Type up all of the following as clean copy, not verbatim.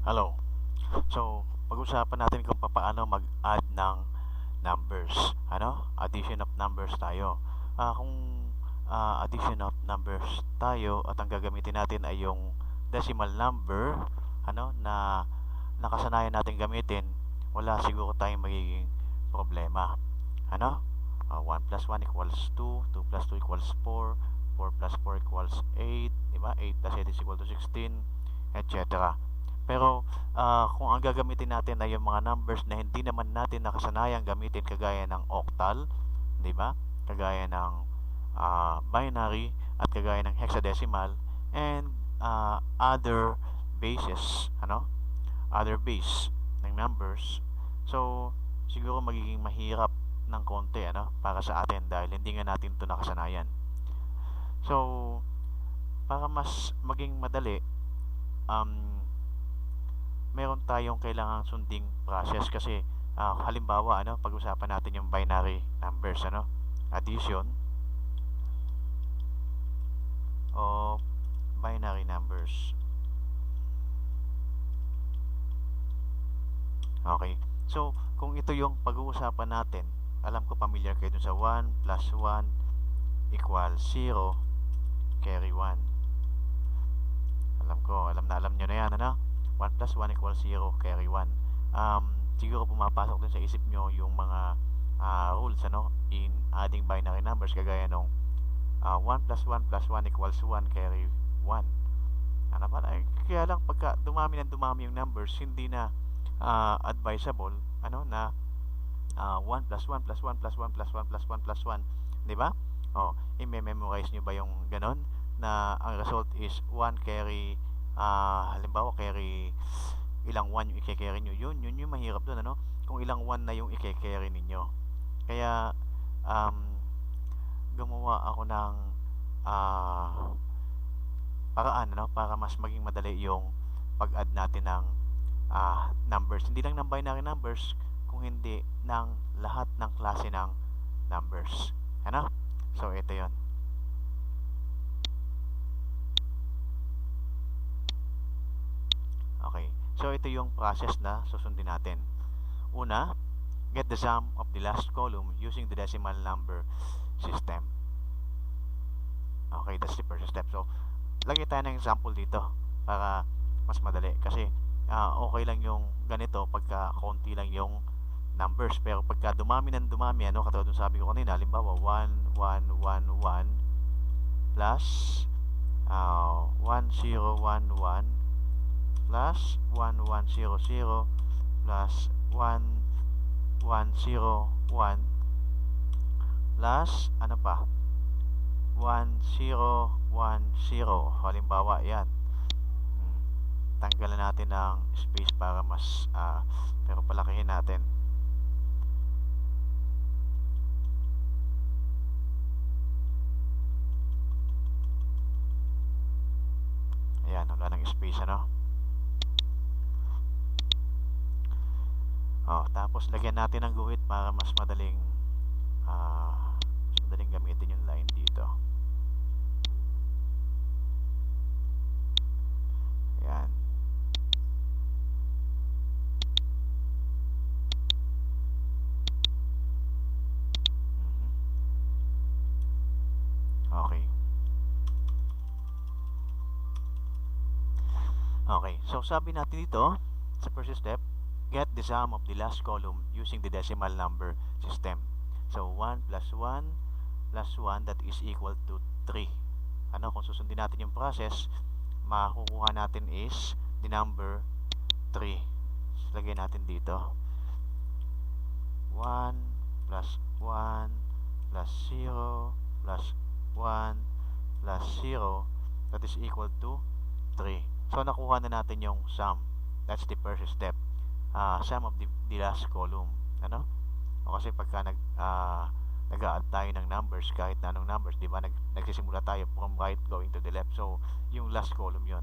Hello. So, pag-usapan natin kung paano mag-add ng numbers. Addition of numbers tayo. Kung addition of numbers tayo at ang gagamitin natin ay yung decimal number, na nakasanayan natin gamitin, wala siguro tayong magiging problema. 1 plus 1 equals 2, 2 plus 2 equals 4, 4 plus 4 equals 8, di ba? 8 plus 8 is equal to 16, etc. Pero kung ang gagamitin natin ay yung mga numbers na hindi naman natin nakasanayan gamitin kagaya ng octal, 'di ba? Kagaya ng binary at kagaya ng hexadecimal and other bases, Other base ng numbers. So, siguro magiging mahirap ng konti, para sa atin dahil hindi nga natin 'to nakasanayan. So, para mas maging madali, um, meron tayong kailangang sunding process kasi halimbawa pag-usapan natin yung binary numbers, addition of binary numbers. Okay, so kung ito yung pag-uusapan natin, alam ko familiar kayo dun sa 1 plus 1 equals 0 carry 1. Alam nyo na yan, 1 plus 1 equals 0 carry 1. Siguro pumapasok dun sa isip nyo yung mga rules, in adding binary numbers kagaya nung 1 plus 1 plus 1 equals 1 carry 1. Kaya lang pagka dumami yung numbers, hindi na advisable na 1 plus 1 plus 1 plus 1 plus 1 plus 1 plus 1, di ba? I-memorize nyo ba yung ganon na ang result is 1 carry, halimbawa carry ilang 1 yung i-carry nyo, yun yung mahirap dun, kung ilang 1 na yung i-carry ninyo. Kaya gumawa ako ng paraan, para mas maging madali yung pag-add natin ng numbers. Hindi lang ng binary numbers, kung hindi ng lahat ng klase ng numbers. So, ito yon. Okay. So, ito yung process na susundin natin. Una, get the sum of the last column using the decimal number system. Okay, that's the first step. So, lagay tayo ng example dito para mas madali. Kasi, okay lang yung ganito pagka konti lang yung numbers. Pero pagka dumami ng dumami, katulad ng sabi ko kanina, halimbawa 1, 1, 1, 1 plus 1, 0, 1, 1 plus 1, 1, 0, 0 plus 1, 1, 0, 1 plus ano pa 1, 0, 1, 0. Halimbawa yan, tanggalan natin ng space para mas pero palakihin natin. Ayan, wala ng space, tapos lagyan natin ng guhit para mas madaling gamitin yung line dito. Ayan. Okay. Okay, so sabi natin dito sa first step, get the sum of the last column using the decimal number system. So 1 plus 1 plus 1, that is equal to 3. Kung susundin natin yung process, makukuha natin is the number 3. So, lagay natin dito 1 plus 1 plus 0 plus 1 plus 0, that is equal to 3. So nakuha na natin yung sum. That's the first step. Sum of the last column. O kasi pagka nag-add tayo ng numbers, kahit na anong numbers, di ba, nagsisimula tayo from right going to the left. So, yung last column yon.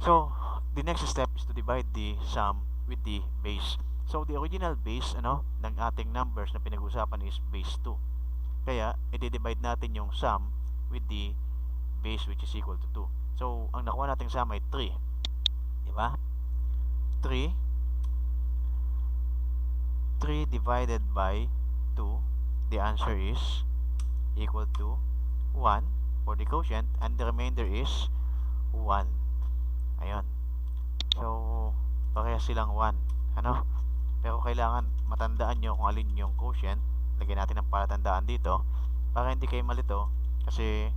So, the next step is to divide the sum with the base. So, the original base, ng ating numbers na pinag-usapan is base 2. Kaya, i-divide natin yung sum with the base which is equal to 2. So, ang nakuha nating sum ay 3. Di ba? 3 divided by 2, the answer is equal to 1 for the quotient, and the remainder is 1. Ayun. So, parehas silang 1. Ano? Pero kailangan matandaan nyo kung alin yung quotient. Lagyan natin ng palatandaan dito para hindi kayo malito. Kasi,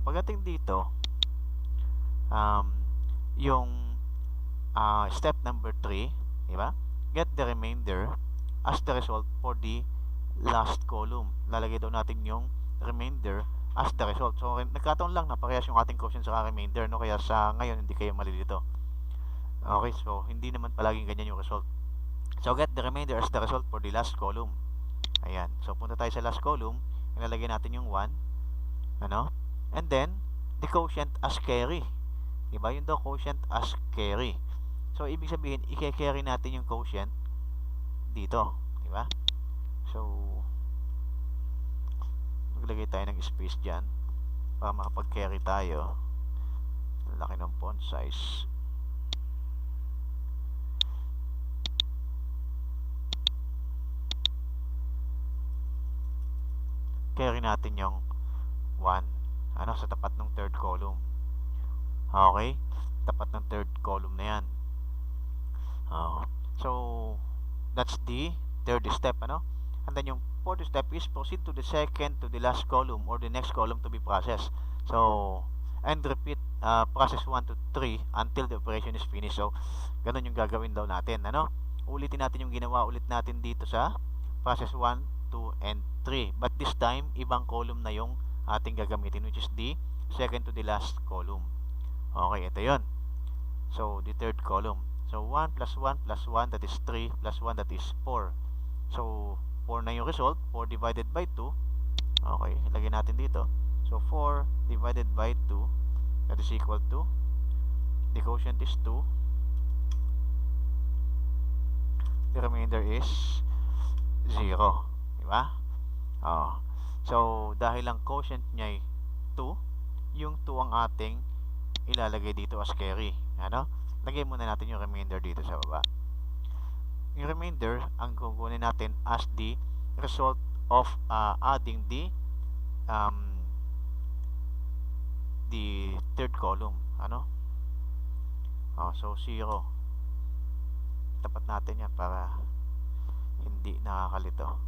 pagdating dito, yung step number 3, diba? Get the remainder as the result for the last column. Lalagay daw natin yung remainder as the result. So, nagkataon lang na parehas yung ating quotient sa remainder, no? Kaya sa ngayon, hindi kayo malilito. Okay, so, hindi naman palaging ganyan yung result. So, get the remainder as the result for the last column. Ayan. So, punta tayo sa last column. Ilalagay natin yung 1. Ano? And then, the quotient as carry. Diba? Yun daw quotient as carry. So, ibig sabihin, i-carry natin yung quotient dito. Diba? So, maglagay tayo ng space dyan para makapag-carry tayo. Laki ng font size. Carry natin yung 1. Ano? Sa tapat ng third column. Okay? Tapat ng third column na yan. So, that's the third step, ano? And then yung fourth step is proceed to the second to the last column or the next column to be processed. So, and repeat process 1 to 3 until the operation is finished. So, ganun yung gagawin daw natin, ano? Ulitin natin yung ginawa ulit natin dito sa process 1, 2, and 3. But this time, ibang column na yung ating gagamitin, which is the second to the last column. Okay, ito yun. So, the third column. So, 1 plus 1 plus 1, that is 3, plus 1, that is 4. So, 4 na yung result. 4 divided by 2. Okay, ilagay natin dito. So, 4 divided by 2, that is equal to, the quotient is 2. The remainder is 0. Diba? So, dahil ang quotient niya ay 2, yung 2 ang ating ilalagay dito as carry. Ano? Lagay muna natin yung remainder dito sa baba. Yung remainder, ang kukunin natin as the result of adding the third column. Ano? So, 0. Tapat natin yan para hindi nakakalito.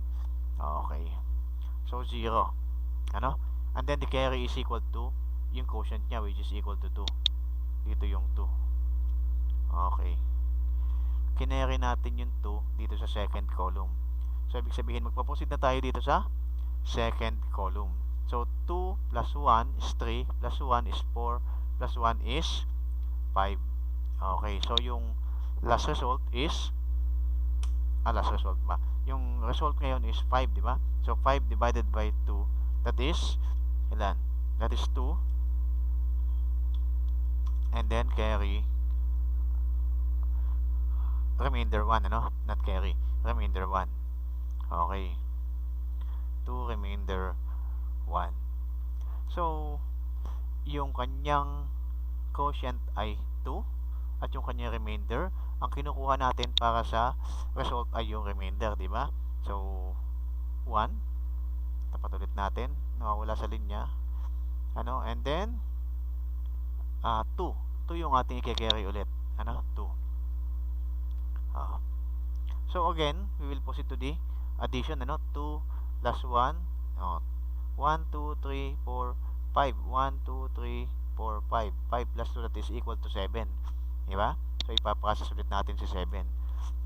Okay. So, 0. Ano? And then, the carry is equal to yung quotient niya, which is equal to 2. Dito yung 2. Okay. Kinary natin yung 2 dito sa second column. So, ibig sabihin, magpaproceed na tayo dito sa second column. So, 2 plus 1 is 3, plus 1 is 4, plus 1 is 5. Okay. So, yung last result is, last result ba? Yung result ngayon is 5, di ba? So, 5 divided by 2, that is, ilan? That is 2. And then, carry remainder 1, ano? Not carry. Remainder 1. Okay. 2 remainder 1. So, yung kanyang quotient ay 2 at yung kanyang remainder, ang kinukuha natin para sa result ay yung remainder, di ba? So, 1. Tapat ulit natin. Nawawala sa linya. Ano? And then, 2. 2 yung ating i-carry ulit. Ano? 2. So again, we will proceed to the addition, ano? 2 plus 1, 1, 2, 3, 4, 5. 1, 2, 3, 4, 5. 5 plus 2, that is equal to 7. Diba? So ipaprocess ulit natin si 7.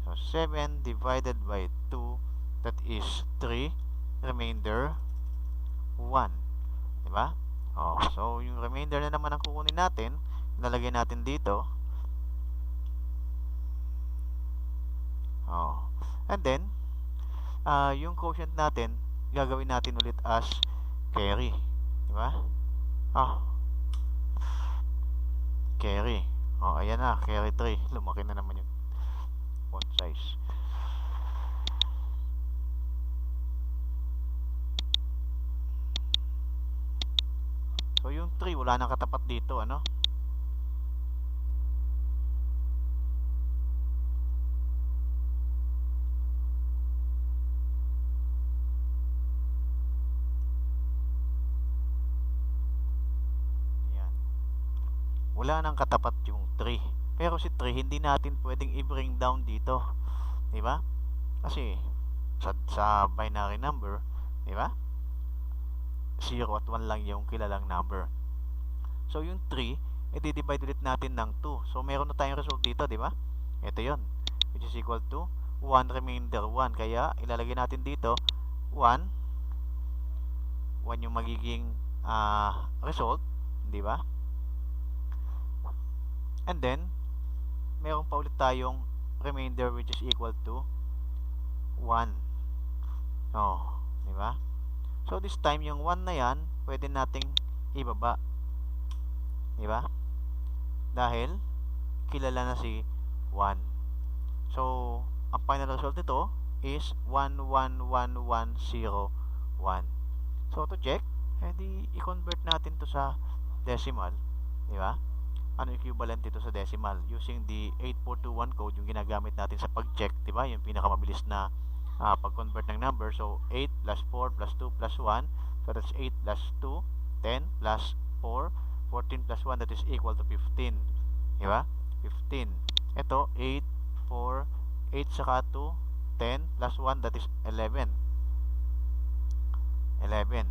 So 7 divided by 2, that is 3. Remainder 1. Diba? So yung remainder na naman ang kukunin natin, nalagay natin dito. And then, yung quotient natin, gagawin natin ulit as carry. Diba? Carry. Ayan na, carry 3. Lumaki na naman yung font size. So, yung 3, wala nang katapat dito, ano? wala nang katapat yung 3. Pero si 3 hindi natin pwedeng i-bring down dito, di ba? Kasi sa binary number, di ba? 0 at 1 lang yung kilalang number. So yung 3, i-divide ulit natin ng 2. So meron na tayong result dito, di ba? Ito yon, which is equal to 1 remainder 1. Kaya ilalagay natin dito 1 yung magiging result, di ba? And then meron pa ulit tayong remainder which is equal to 1. Oh, di ba? So this time yung 1 na yan, pwede nating ibaba. Di ba? Dahil kilala na si 1. So ang final result nito is 11110 1. So to check, edi i-convert natin to sa decimal, di ba? Ano equivalent dito sa decimal using the 8421 code, yung ginagamit natin sa pag-check, di ba? Yung pinakamabilis na pag-convert ng number. So 8 plus 4 plus 2 plus 1, so that's 8 plus 2, 10 plus 4, 14 plus 1, that is equal to 15, di ba? 15. Ito 8, 4, 8 saka 2, 10 plus 1, that is 11. 11.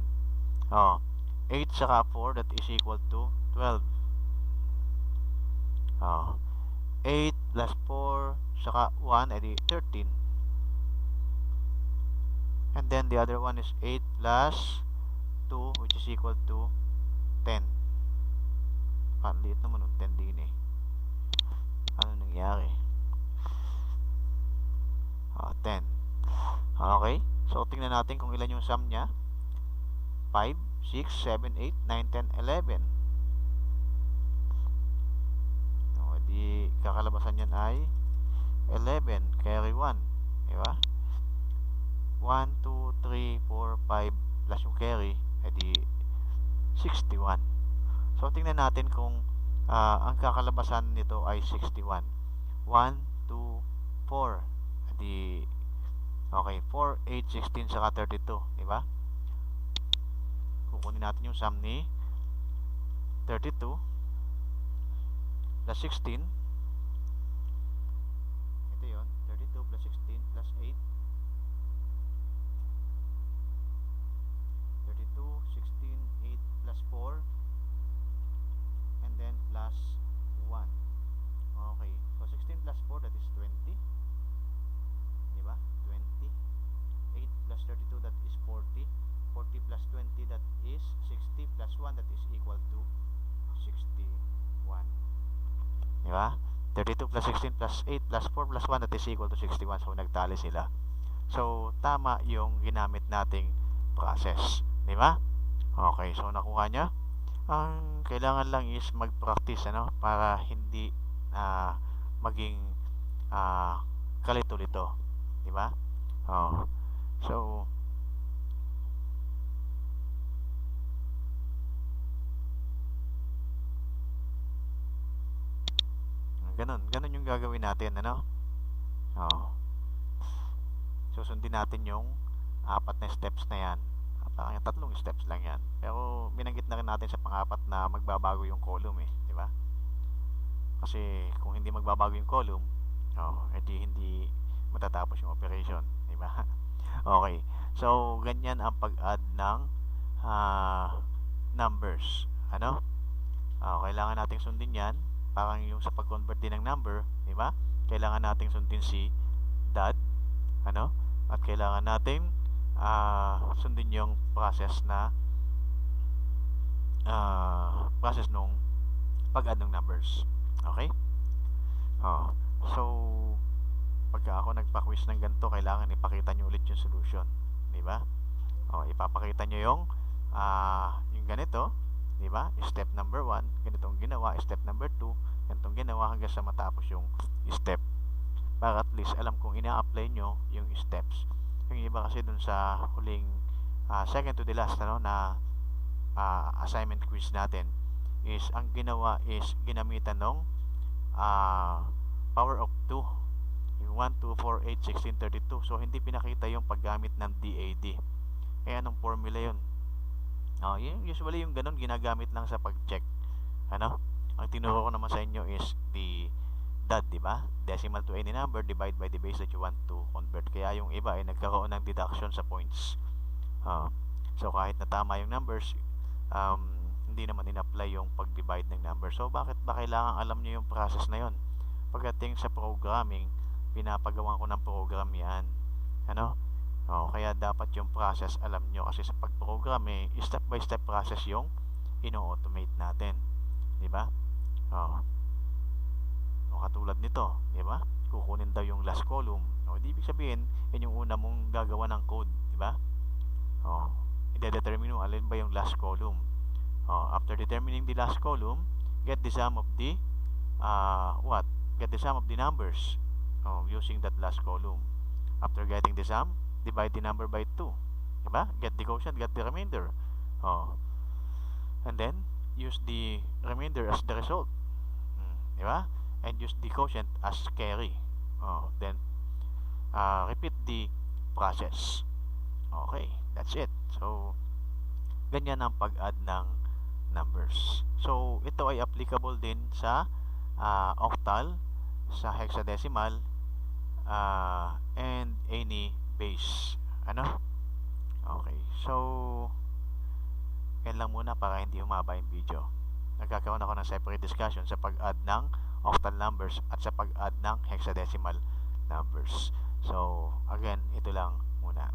Oh, 8 saka 4, that is equal to 12. Oh, 8 plus 4 saka 1, edi 13. And then the other one is 8 plus 2, which is equal to 10. Liit naman ng 10 din eh. Ano nangyari? 10. Okay, so tingnan natin kung ilan yung sum niya. 5, 6, 7, 8, 9, 10, 11. Di kakalabasan yan ay 11 carry 1, di ba? 1, 2, 3, 4, 5 plus yung carry, edi 61. So tingnan natin kung ang kakalabasan nito ay 61. 1, 2, 4, edi okay, 4, 8, 16 saka 32, di ba? Kukunin natin yung sum ni 32 plus 16. Ito yun, 32 plus 16 plus 8. 32, 16, 8 plus 4, and then plus 1. Okay, so 16 plus 4, that is 20, di ba? 20. 8 plus 32, that is 40. 40 plus 20, that is 60, plus 1, that is equal to 61. Di ba? 32 plus 16 plus 8 plus 4 plus 1, that is equal to 61. So nagtali sila. So tama yung ginamit nating process, di ba? Okay, so nakuha niya. Ang kailangan lang is mag-practice, ano, para hindi maging kalito-lito, di ba? So ganun yung gagawin natin, ano? Susundin natin yung 4 na steps na yan. Parang 3 steps lang yan. Pero binanggit na rin natin sa pang-4 na magbabago yung column eh, di ba? Kasi kung hindi magbabago yung column, edi hindi matatapos yung operation, di ba? Okay. So ganyan ang pag-add ng numbers, ano? Kailangan nating sundin yan. Parang yung sa pag-convert din ng number, di ba? Kailangan nating sundin si dot, ano? At kailangan nating sundin yung process na process nung pag-add ng numbers. Okay? So pagka ako nagpa-quiz ng ganito, kailangan ipakita nyo ulit yung solution, di ba? Ipapakita nyo yung ganito, di ba? Step number 1, ganitong ginawa. Step number 2, ganitong ginawa, hanggang sa matapos yung step. Para at least alam kung ina-apply nyo yung steps. Yung iba kasi dun sa huling second to the last, ano, na assignment quiz natin, is ang ginawa is ginamitan ng power of 2, yung 1, 2, 4, 8, 16, 32. So hindi pinakita yung paggamit ng DAD. Anong formula yun? Usually yung ganun ginagamit lang sa pag-check, ano? Ang ang tinuro ko naman sa inyo is the DAD, di ba? Decimal to any number, divide by the base that you want to convert. Kaya yung iba ay nagkaroon ng deduction sa points. So kahit na tama yung numbers, hindi naman in-apply yung pag-divide ng numbers. So bakit ba kailangan alam nyo yung process na yun? Pagdating sa programming, pinapagawa ko ng program yan. Ano? Kaya dapat yung process alam nyo, kasi sa pag-program step by step process yung ino-automate natin, di ba? Katulad nito, di ba? Kukunin daw yung last column. Ibig sabihin, yun yung una mong gagawa ng code, di ba? I-determine mo alin ba yung last column. After determining the last column, get the sum of the Get the sum of the numbers using that last column. After getting the sum, divide the number by 2. Diba? Get the quotient, get the remainder. And then, use the remainder as the result. Diba? And use the quotient as carry. Then, repeat the process. Okay, that's it. So, ganyan ang pag-add ng numbers. So, ito ay applicable din sa octal, sa hexadecimal, and any base. Ano? Okay, so yan lang muna para hindi humaba yung video. Nagkakaroon ako ng separate discussion sa pag-add ng octal numbers at sa pag-add ng hexadecimal numbers. So, again, ito lang muna.